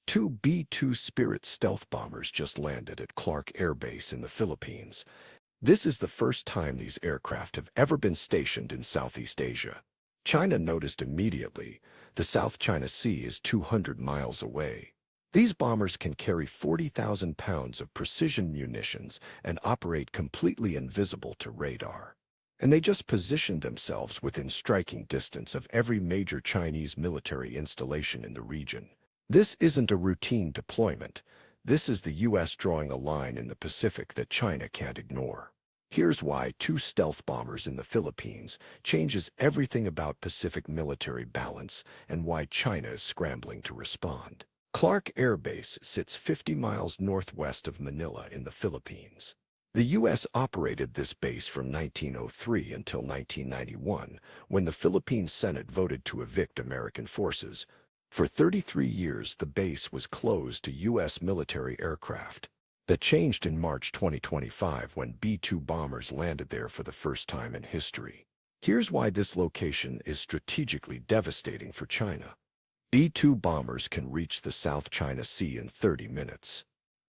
Two B-2 Spirit stealth bombers just landed at Clark Air Base in the Philippines. This is the first time these aircraft have ever been stationed in Southeast Asia. China noticed immediately. The South China Sea is 200 miles away. These bombers can carry 40,000 pounds of precision munitions and operate completely invisible to radar. And they just positioned themselves within striking distance of every major Chinese military installation in the region. This isn't a routine deployment. This is the U.S. drawing a line in the Pacific that China can't ignore. Here's why two stealth bombers in the Philippines changes everything about Pacific military balance and why China is scrambling to respond. Clark Air Base sits 50 miles northwest of Manila in the Philippines. The U.S. operated this base from 1903 until 1991, when the Philippine Senate voted to evict American forces. For 33 years, the base was closed to U.S. military aircraft. That changed in March 2025 when B-2 bombers landed there for the first time in history. Here's why this location is strategically devastating for China. B-2 bombers can reach the South China Sea in 30 minutes.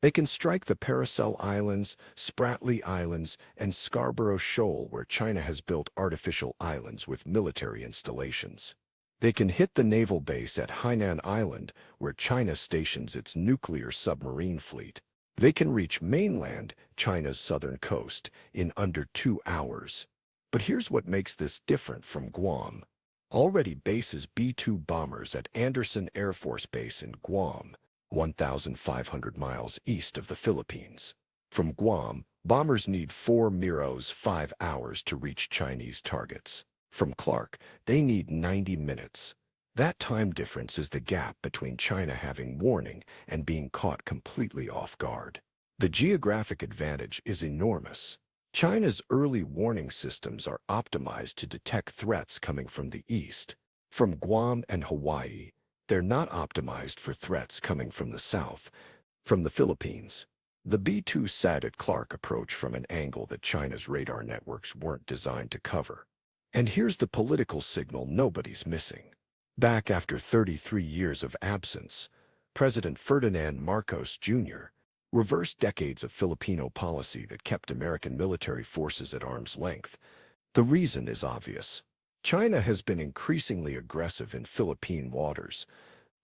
They can strike the Paracel Islands, Spratly Islands, and Scarborough Shoal, where China has built artificial islands with military installations. They can hit the naval base at Hainan Island, where China stations its nuclear submarine fleet. They can reach mainland, China's southern coast, in under 2 hours. But here's what makes this different from Guam. Already bases B-2 bombers at Andersen Air Force Base in Guam, 1,500 miles east of the Philippines. From Guam, bombers need 4 Miros 5 hours to reach Chinese targets. From Clark, they need 90 minutes. That time difference is the gap between China having warning and being caught completely off guard. The geographic advantage is enormous. China's early warning systems are optimized to detect threats coming from the east. From Guam and Hawaii, they're not optimized for threats coming from the south, from the Philippines. The B-2 sat at Clark approach from an angle that China's radar networks weren't designed to cover. And here's the political signal nobody's missing. Back after 33 years of absence, President Ferdinand Marcos Jr. reversed decades of Filipino policy that kept American military forces at arm's length. The reason is obvious. China has been increasingly aggressive in Philippine waters,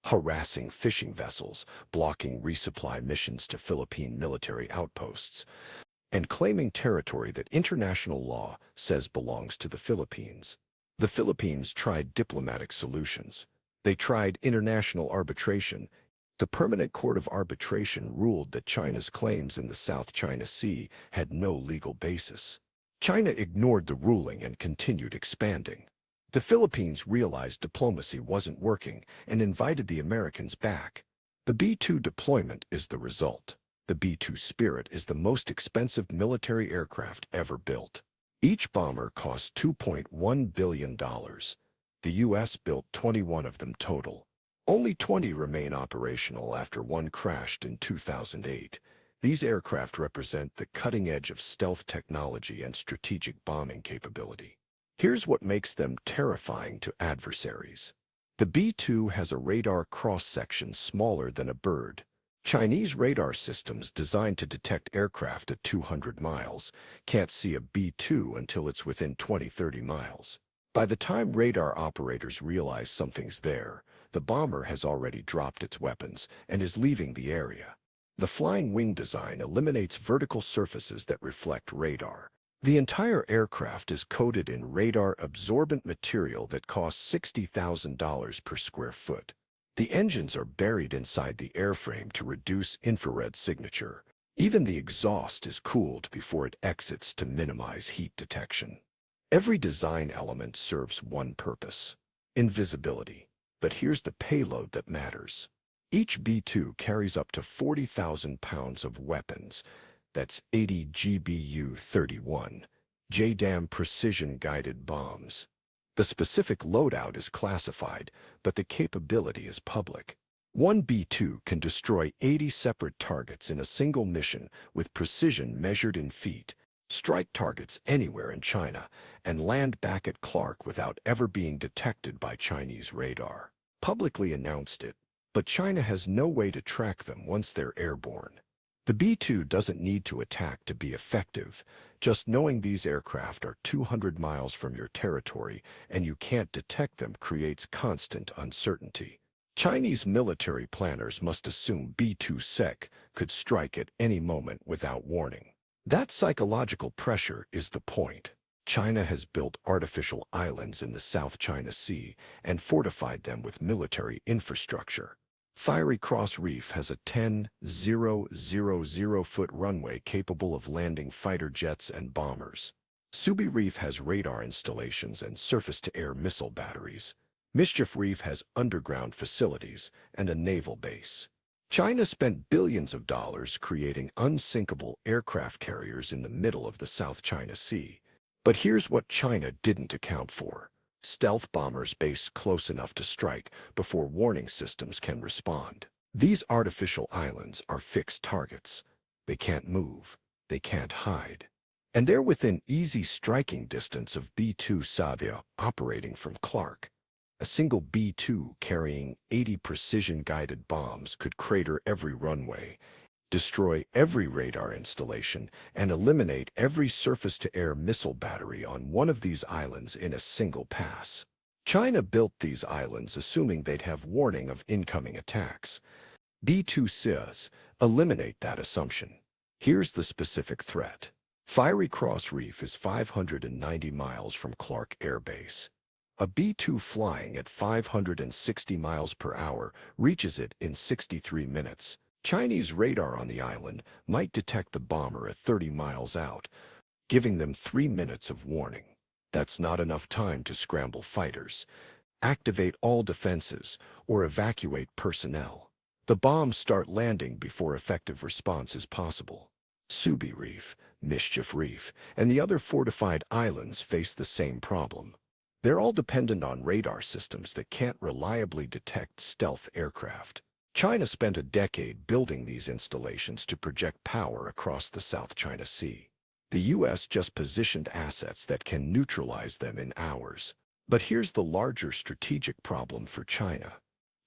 harassing fishing vessels, blocking resupply missions to Philippine military outposts, and claiming territory that international law says belongs to the Philippines. The Philippines tried diplomatic solutions. They tried international arbitration. The Permanent Court of Arbitration ruled that China's claims in the South China Sea had no legal basis. China ignored the ruling and continued expanding. The Philippines realized diplomacy wasn't working and invited the Americans back. The B-2 deployment is the result. The B-2 Spirit is the most expensive military aircraft ever built. Each bomber cost $2.1 billion. The U.S. built 21 of them total. Only 20 remain operational after one crashed in 2008. These aircraft represent the cutting edge of stealth technology and strategic bombing capability. Here's what makes them terrifying to adversaries. The B-2 has a radar cross-section smaller than a bird. Chinese radar systems designed to detect aircraft at 200 miles can't see a B-2 until it's within 20-30 miles. By the time radar operators realize something's there, the bomber has already dropped its weapons and is leaving the area. The flying wing design eliminates vertical surfaces that reflect radar. The entire aircraft is coated in radar-absorbent material that costs $60,000 per square foot. The engines are buried inside the airframe to reduce infrared signature. Even the exhaust is cooled before it exits to minimize heat detection. Every design element serves one purpose: invisibility. But here's the payload that matters. Each B-2 carries up to 40,000 pounds of weapons. That's 80 GBU-31, JDAM precision-guided bombs. The specific loadout is classified, but the capability is public. One B-2 can destroy 80 separate targets in a single mission with precision measured in feet, strike targets anywhere in China, and land back at Clark without ever being detected by Chinese radar. Publicly announced it. but China has no way to track them once they're airborne. The B-2 doesn't need to attack to be effective. Just knowing these aircraft are 200 miles from your territory and you can't detect them creates constant uncertainty. Chinese military planners must assume B-2 could strike at any moment without warning. That psychological pressure is the point. China has built artificial islands in the South China Sea and fortified them with military infrastructure. Fiery Cross Reef has a 10,000-foot runway capable of landing fighter jets and bombers. Subi Reef has radar installations and surface-to-air missile batteries. Mischief Reef has underground facilities and a naval base. China spent billions of dollars creating unsinkable aircraft carriers in the middle of the South China Sea. But here's what China didn't account for: stealth bombers based close enough to strike before warning systems can respond. These artificial islands are fixed targets. They can't move. They can't hide. And they're within easy striking distance of B-2 Savia operating from Clark. A single B-2 carrying 80 precision-guided bombs could crater every runway, destroy every radar installation, and eliminate every surface-to-air missile battery on one of these islands in a single pass. China built these islands assuming they'd have warning of incoming attacks. B-2 eliminate that assumption. Here's the specific threat. Fiery Cross Reef is 590 miles from Clark Air Base. A B-2 flying at 560 miles per hour reaches it in 63 minutes. Chinese radar on the island might detect the bomber at 30 miles out, giving them 3 minutes of warning. That's not enough time to scramble fighters, activate all defenses, or evacuate personnel. The bombs start landing before effective response is possible. Subi Reef, Mischief Reef, and the other fortified islands face the same problem. They're all dependent on radar systems that can't reliably detect stealth aircraft. China spent a decade building these installations to project power across the South China Sea. The U.S. just positioned assets that can neutralize them in hours. But here's the larger strategic problem for China.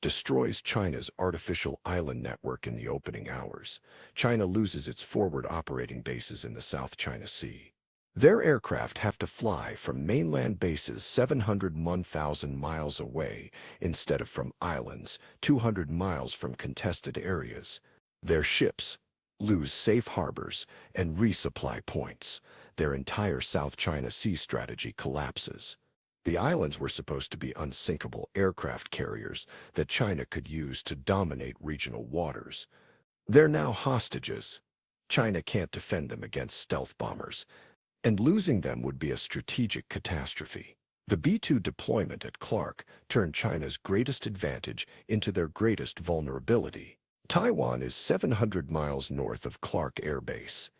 Destroys China's artificial island network in the opening hours. China loses its forward operating bases in the South China Sea. Their aircraft have to fly from mainland bases 701,000 miles away instead of from islands 200 miles from contested areas. Their ships lose safe harbors and resupply points. Their entire South China Sea strategy collapses. The islands were supposed to be unsinkable aircraft carriers that China could use to dominate regional waters. They're now hostages. China can't defend them against stealth bombers, and losing them would be a strategic catastrophe. The B-2 deployment at Clark turned China's greatest advantage into their greatest vulnerability. Taiwan is 700 miles north of Clark Air Base.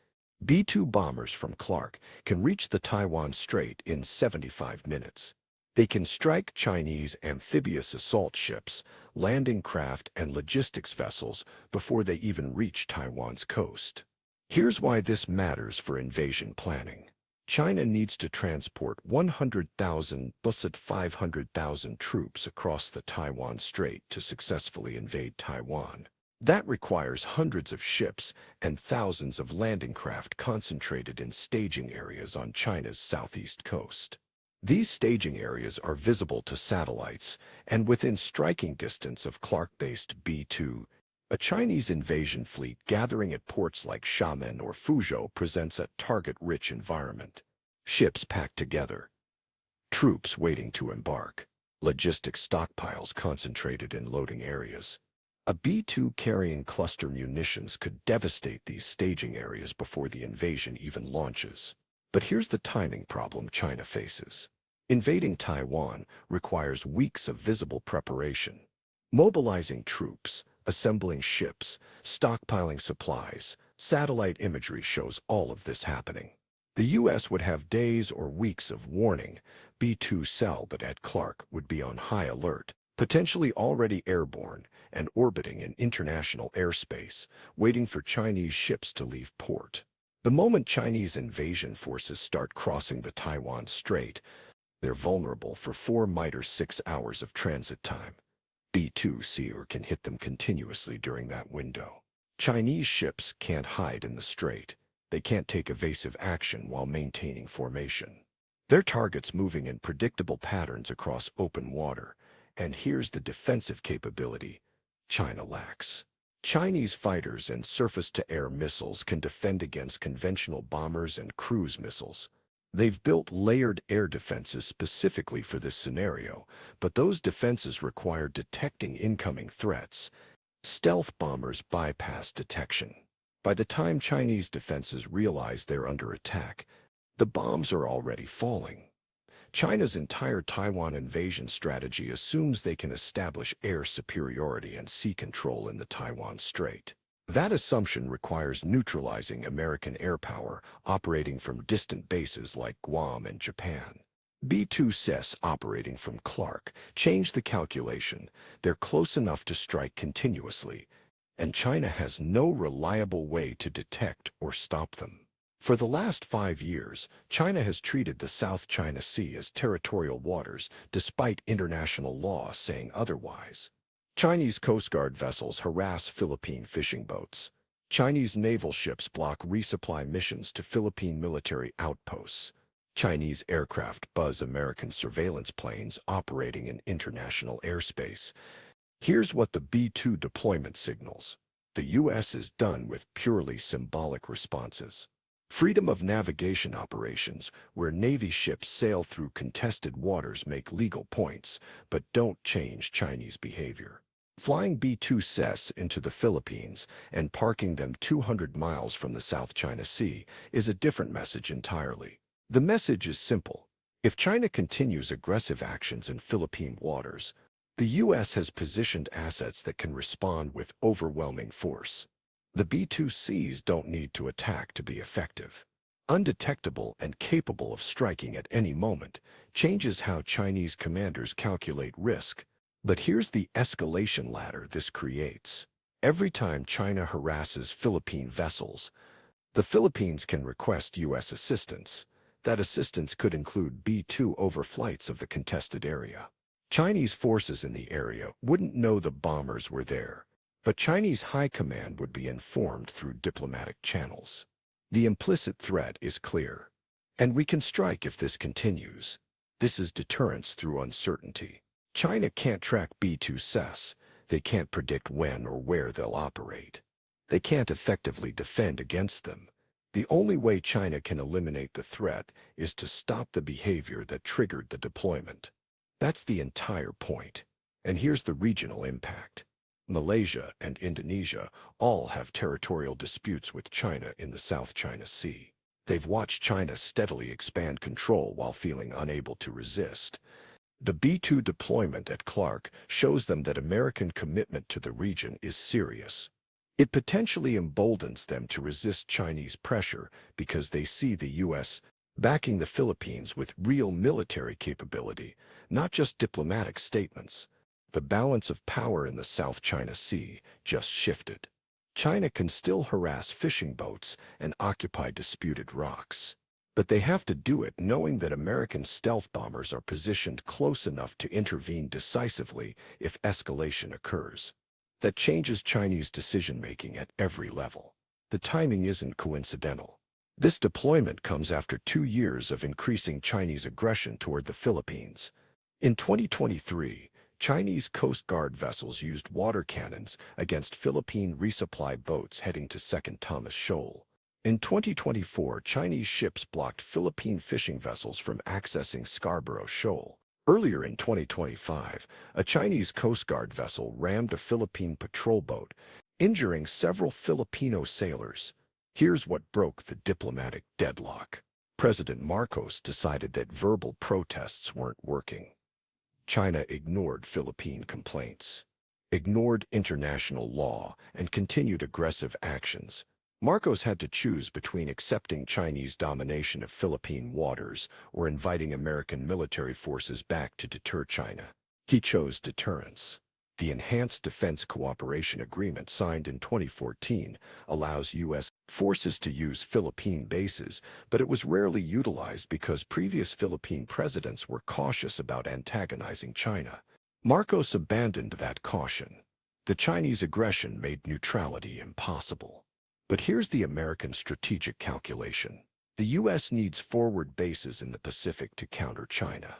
B-2 bombers from Clark can reach the Taiwan Strait in 75 minutes. They can strike Chinese amphibious assault ships, landing craft, and logistics vessels before they even reach Taiwan's coast. Here's why this matters for invasion planning. China needs to transport 100,000 plus 500,000 troops across the Taiwan Strait to successfully invade Taiwan. That requires hundreds of ships and thousands of landing craft concentrated in staging areas on China's southeast coast. These staging areas are visible to satellites and within striking distance of Clark-based B-2. A Chinese invasion fleet gathering at ports like Xiamen or Fuzhou presents a target-rich environment. Ships packed together, troops waiting to embark, logistics stockpiles concentrated in loading areas. A B-2 carrying cluster munitions could devastate these staging areas before the invasion even launches. But here's the timing problem China faces. Invading Taiwan requires weeks of visible preparation. Mobilizing troops, assembling ships, stockpiling supplies, satellite imagery shows all of this happening. The U.S. would have days or weeks of warning. B-2 cell but at Clark would be on high alert, potentially already airborne and orbiting in international airspace, waiting for Chinese ships to leave port. The moment Chinese invasion forces start crossing the Taiwan Strait, they're vulnerable for 4 or 6 hours of transit time. B-2C or can hit them continuously during that window. Chinese ships can't hide in the strait. They can't take evasive action while maintaining formation. Their targets moving in predictable patterns across open water. And here's the defensive capability China lacks. Chinese fighters and surface-to-air missiles can defend against conventional bombers and cruise missiles. They've built layered air defenses specifically for this scenario, but those defenses require detecting incoming threats. Stealth bombers bypass detection. By the time Chinese defenses realize they're under attack, the bombs are already falling. China's entire Taiwan invasion strategy assumes they can establish air superiority and sea control in the Taiwan Strait. That assumption requires neutralizing American air power operating from distant bases like Guam and Japan. B-2CS operating from Clark changed the calculation. They're close enough to strike continuously, and China has no reliable way to detect or stop them. For the last 5 years, China has treated the South China Sea as territorial waters, despite international law saying otherwise. Chinese Coast Guard vessels harass Philippine fishing boats. Chinese naval ships block resupply missions to Philippine military outposts. Chinese aircraft buzz American surveillance planes operating in international airspace. Here's what the B-2 deployment signals. The U.S. is done with purely symbolic responses. Freedom of navigation operations, where Navy ships sail through contested waters, make legal points, but don't change Chinese behavior. Flying B-2CS into the Philippines and parking them 200 miles from the South China Sea is a different message entirely. The message is simple. If China continues aggressive actions in Philippine waters, the U.S. has positioned assets that can respond with overwhelming force. The B-2Cs don't need to attack to be effective. Undetectable and capable of striking at any moment changes how Chinese commanders calculate risk. But here's the escalation ladder this creates. Every time China harasses Philippine vessels, the Philippines can request U.S. assistance. That assistance could include B-2 overflights of the contested area. Chinese forces in the area wouldn't know the bombers were there, but Chinese high command would be informed through diplomatic channels. The implicit threat is clear. And we can strike if this continues. This is deterrence through uncertainty. China can't track B-2CS. They can't predict when or where they'll operate. They can't effectively defend against them. The only way China can eliminate the threat is to stop the behavior that triggered the deployment. That's the entire point. And here's the regional impact. Malaysia and Indonesia all have territorial disputes with China in the South China Sea. They've watched China steadily expand control while feeling unable to resist. The B-2 deployment at Clark shows them that American commitment to the region is serious. It potentially emboldens them to resist Chinese pressure because they see the U.S. backing the Philippines with real military capability, not just diplomatic statements. The balance of power in the South China Sea just shifted. China can still harass fishing boats and occupy disputed rocks. But they have to do it knowing that American stealth bombers are positioned close enough to intervene decisively if escalation occurs. That changes Chinese decision-making at every level. The timing isn't coincidental. This deployment comes after 2 years of increasing Chinese aggression toward the Philippines. In 2023, Chinese Coast Guard vessels used water cannons against Philippine resupply boats heading to Second Thomas Shoal. In 2024, Chinese ships blocked Philippine fishing vessels from accessing Scarborough Shoal. Earlier in 2025, a Chinese Coast Guard vessel rammed a Philippine patrol boat, injuring several Filipino sailors. Here's what broke the diplomatic deadlock. President Marcos decided that verbal protests weren't working. China ignored Philippine complaints, ignored international law, and continued aggressive actions. Marcos had to choose between accepting Chinese domination of Philippine waters or inviting American military forces back to deter China. He chose deterrence. The Enhanced Defense Cooperation Agreement signed in 2014 allows U.S. forces to use Philippine bases, but it was rarely utilized because previous Philippine presidents were cautious about antagonizing China. Marcos abandoned that caution. The Chinese aggression made neutrality impossible. But here's the American strategic calculation. The U.S. needs forward bases in the Pacific to counter China.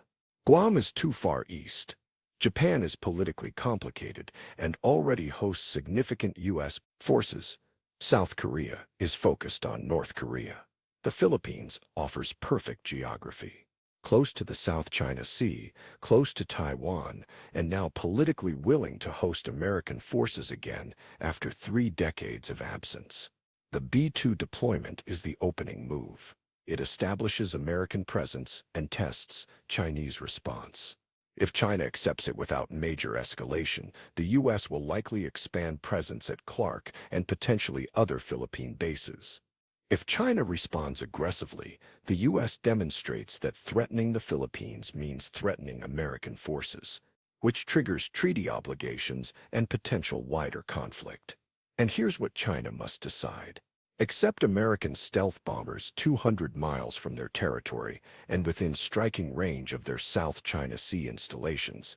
Guam is too far east. Japan is politically complicated and already hosts significant U.S. forces. South Korea is focused on North Korea. The Philippines offers perfect geography. Close to the South China Sea, close to Taiwan, and now politically willing to host American forces again after 3 decades of absence. The B-2 deployment is the opening move. It establishes American presence and tests Chinese response. If China accepts it without major escalation, the U.S. will likely expand presence at Clark and potentially other Philippine bases. If China responds aggressively, the U.S. demonstrates that threatening the Philippines means threatening American forces, which triggers treaty obligations and potential wider conflict. And here's what China must decide. Accept American stealth bombers 200 miles from their territory and within striking range of their South China Sea installations,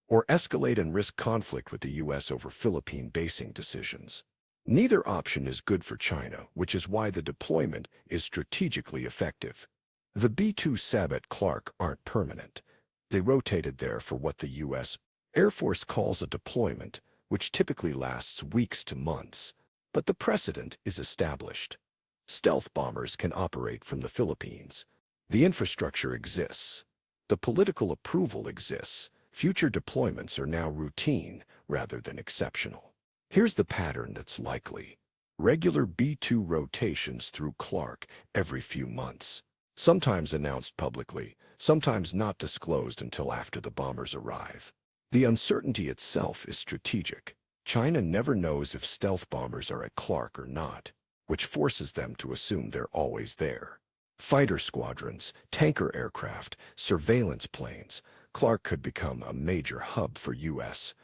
or escalate and risk conflict with the U.S. over Philippine basing decisions. Neither option is good for China, which is why the deployment is strategically effective. The B-2 SAB at Clark aren't permanent. They rotated there for what the U.S. Air Force calls a deployment, which typically lasts weeks to months. But the precedent is established. Stealth bombers can operate from the Philippines. The infrastructure exists. The political approval exists. Future deployments are now routine rather than exceptional. Here's the pattern that's likely. Regular B-2 rotations through Clark every few months. Sometimes announced publicly, sometimes not disclosed until after the bombers arrive. The uncertainty itself is strategic. China never knows if stealth bombers are at Clark or not, which forces them to assume they're always there. Fighter squadrons, tanker aircraft, surveillance planes, Clark could become a major hub for U.S.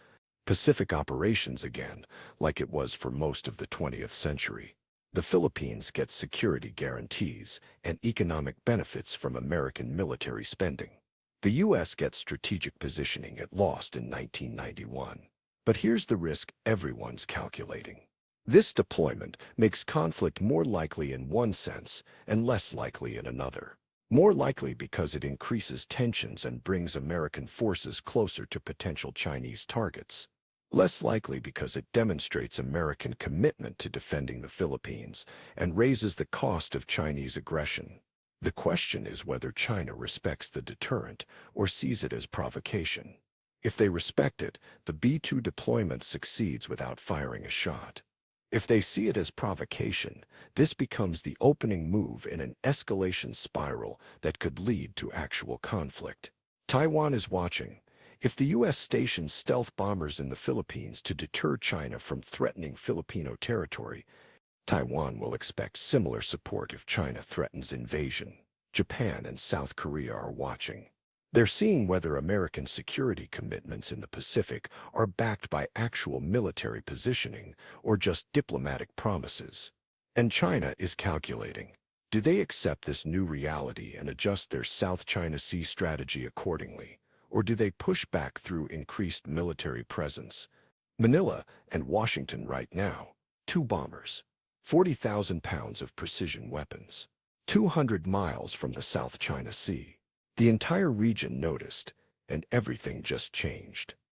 Pacific operations again, like it was for most of the 20th century. The Philippines gets security guarantees and economic benefits from American military spending. The U.S. gets strategic positioning it lost in 1991. But here's the risk everyone's calculating. This deployment makes conflict more likely in one sense and less likely in another. More likely because it increases tensions and brings American forces closer to potential Chinese targets. Less likely because it demonstrates American commitment to defending the Philippines and raises the cost of Chinese aggression. The question is whether China respects the deterrent or sees it as provocation. If they respect it, the B-2 deployment succeeds without firing a shot. If they see it as provocation, this becomes the opening move in an escalation spiral that could lead to actual conflict. Taiwan is watching. If the U.S. stations stealth bombers in the Philippines to deter China from threatening Filipino territory, Taiwan will expect similar support if China threatens invasion. Japan and South Korea are watching. They're seeing whether American security commitments in the Pacific are backed by actual military positioning or just diplomatic promises. And China is calculating. Do they accept this new reality and adjust their South China Sea strategy accordingly? Or do they push back through increased military presence? Manila and Washington right now, 2 bombers, 40,000 pounds of precision weapons, 200 miles from the South China Sea. The entire region noticed, and everything just changed.